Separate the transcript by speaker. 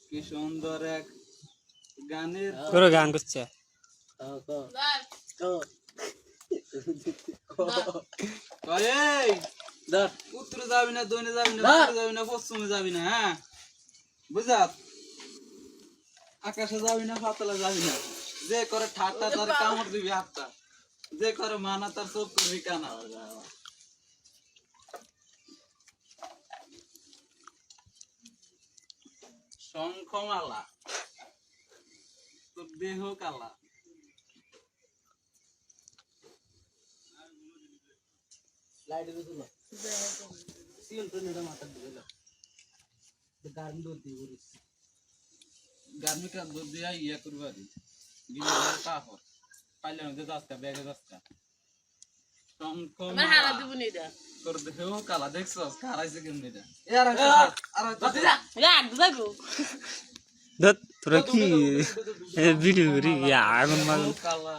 Speaker 1: কি সুন্দর এক গানের
Speaker 2: গান করছে
Speaker 1: উত্তরে যাবি না, দক্ষিণে যাবি না, উত্তরে যাবি না, পশ্চিমে যাবি না। হ্যাঁ বুঝাত, আকাশে যাবি না, পাতলে যাবি না। যে করে ঠাট্টা তার কামড় দিবি হাতটা, যে করে মানা তার চোখ করবি কানা। শঙ্খমালা তোর দেহ কালা। গার্মিকা দুধ দিয়া ইয়া করবা দি গিলে কাহর পাইলে না যাস্তা ব্যাগে যাস্তা। শঙ্খমালা তোর দেহ কালা। দেখছস কারাইছে কেমনে এটা?
Speaker 2: তোরা কি ভিডিও করি আগুন মাগুন
Speaker 1: কালা